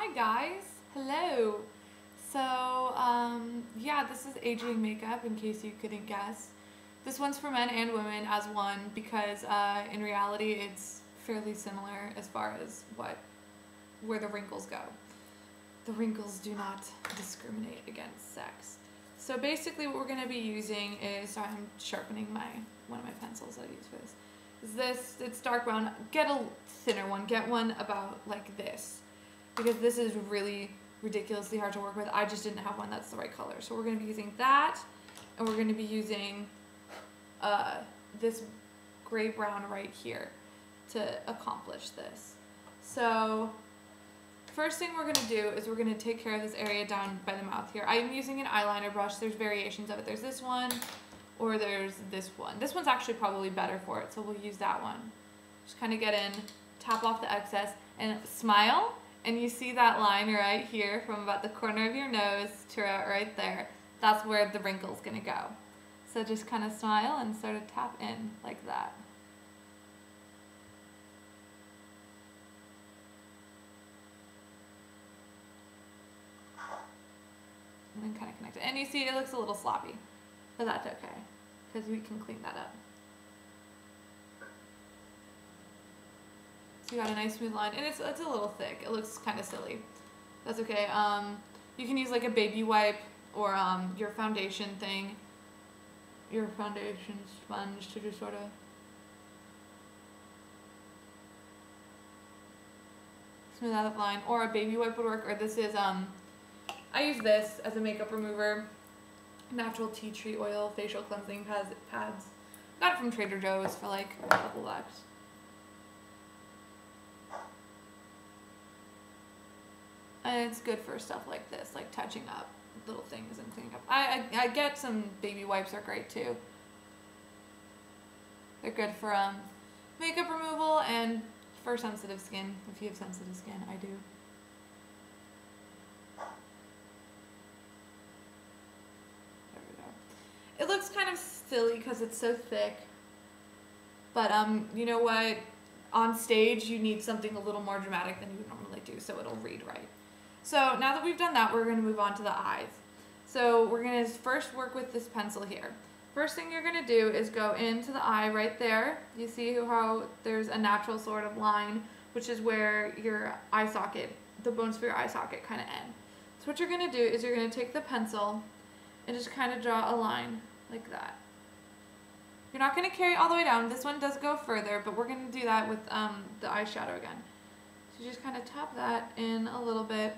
Hi guys, hello. So, yeah, this is aging makeup in case you couldn't guess. This one's for men and women as one because in reality it's fairly similar as far as where the wrinkles go. The wrinkles do not discriminate against sex. So basically what we're going to be using is, I'm sharpening one of my pencils I use for this. It's dark brown. Get a thinner one. Get one about like this. Because this is really ridiculously hard to work with. I just didn't have one that's the right color. So we're going to be using that. And we're going to be using this gray brown right here to accomplish this. So first thing we're going to do is we're going to take care of this area down by the mouth here. I'm using an eyeliner brush. There's variations of it. There's this one or there's this one. This one's actually probably better for it, so we'll use that one. Just kind of get in, tap off the excess, and smile. And you see that line right here from about the corner of your nose to right there. That's where the wrinkle's going to go. So just kind of smile and sort of tap in like that. And then kind of connect it. And you see it looks a little sloppy, but that's okay because we can clean that up. So you got a nice smooth line, and it's a little thick. It looks kind of silly. That's okay. You can use like a baby wipe or your foundation thing, your foundation sponge to just sort of smooth out that line. Or a baby wipe would work. Or this is I use this as a makeup remover. Natural tea tree oil facial cleansing pads. Got it from Trader Joe's for like a couple bucks. And it's good for stuff like this, like touching up little things and cleaning up. I get some baby wipes are great too. They're good for makeup removal and for sensitive skin. If you have sensitive skin, I do. There we go. It looks kind of silly because it's so thick. But you know what? On stage, you need something a little more dramatic than you would normally do, so it'll read right. So now that we've done that, we're going to move on to the eyes. So we're going to first work with this pencil here. First thing you're going to do is go into the eye right there. You see how there's a natural sort of line, which is where your eye socket, the bones for your eye socket kind of end. So what you're going to do is you're going to take the pencil and just kind of draw a line like that. You're not going to carry it all the way down. This one does go further, but we're going to do that with the eyeshadow again. So you just kind of tap that in a little bit.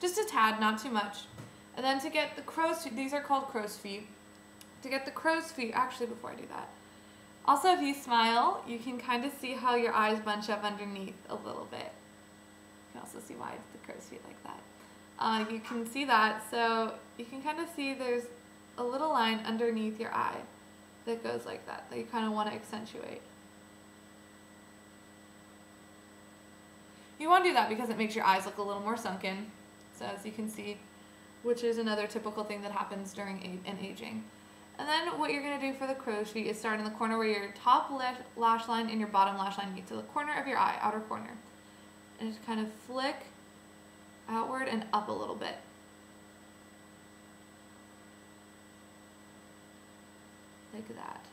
Just a tad, not too much. And then to get the crow's feet, these are called crow's feet. To get the crow's feet, actually before I do that, also if you smile, you can kind of see how your eyes bunch up underneath a little bit. You can also see why it's the crow's feet like that. You can see that, so you can kind of see there's a little line underneath your eye that goes like that you kind of want to accentuate. You want to do that because it makes your eyes look a little more sunken. So as you can see, which is another typical thing that happens during aging. And then what you're going to do for the crow's feet is start in the corner where your top lash line and your bottom lash line meet. So the corner of your eye, outer corner. And just kind of flick outward and up a little bit. Like that.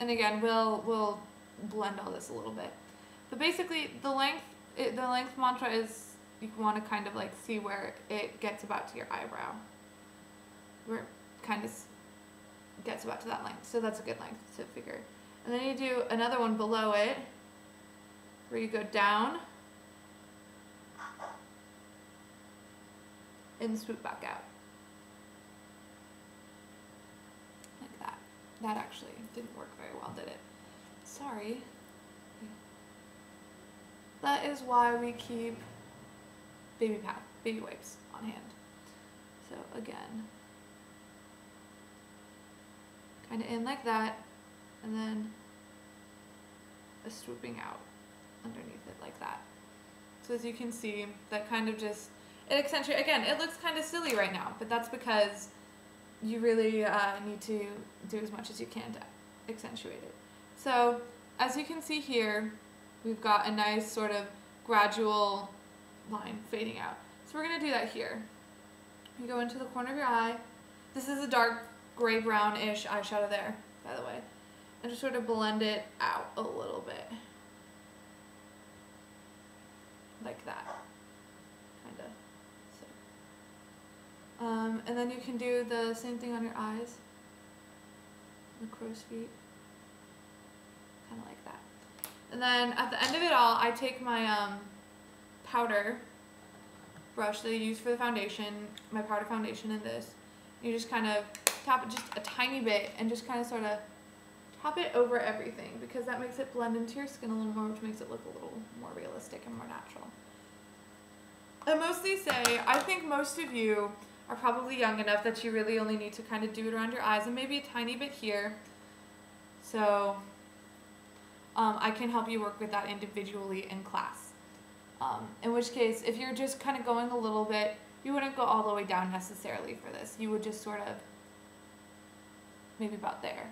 And again, we'll blend all this a little bit. But basically, the length mantra is you want to kind of like see where it gets about to your eyebrow, where it kind of gets about to that length. So that's a good length to figure. And then you do another one below it, where you go down and swoop back out. Like that. That actually didn't work very well, did it? Sorry. That is why we keep baby wipes on hand. So again, kind of in like that, and then a swooping out underneath it like that. So as you can see, that kind of just, it accentuates, again, it looks kind of silly right now, but that's because you really need to do as much as you can to accentuate it. So as you can see here, we've got a nice sort of gradual line fading out. So we're going to do that here. You go into the corner of your eye. This is a dark gray brown-ish eyeshadow there, by the way. And just sort of blend it out a little bit. Like that. Kind of. So. And then you can do the same thing on your eyes. The crow's feet. Kind of like that. And then at the end of it all, I take my powder brush that I use for the foundation, my powder foundation in this. You just kind of tap it just a tiny bit and just kind of sort of tap it over everything because that makes it blend into your skin a little more, which makes it look a little more realistic and more natural. I mostly say, I think most of you are probably young enough that you really only need to kind of do it around your eyes and maybe a tiny bit here. So I can help you work with that individually in class. In which case, if you're just kind of going a little bit, you wouldn't go all the way down necessarily for this. You would just sort of, maybe about there.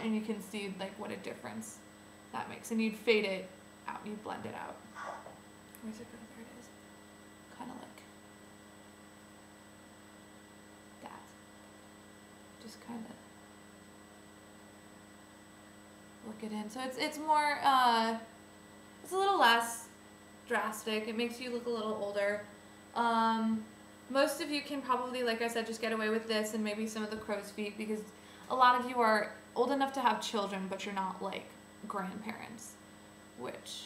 And you can see like what a difference that makes. And you'd fade it out, you'd blend it out. Where's it go? There it is. Kind of like that. Just kind of work it in. So it's more, it's a little less drastic. It makes you look a little older. Most of you can probably, like I said, just get away with this and maybe some of the crow's feet because a lot of you are old enough to have children, but you're not like grandparents, which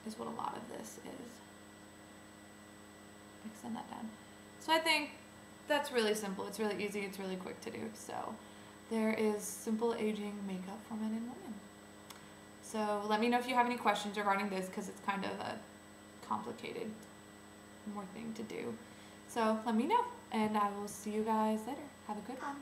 is what a lot of this is. Extend that down. So I think that's really simple. It's really easy. It's really quick to do. So there is simple aging makeup for men and women. So let me know if you have any questions regarding this because it's kind of a complicated more thing to do. So let me know and I will see you guys later. Have a good one.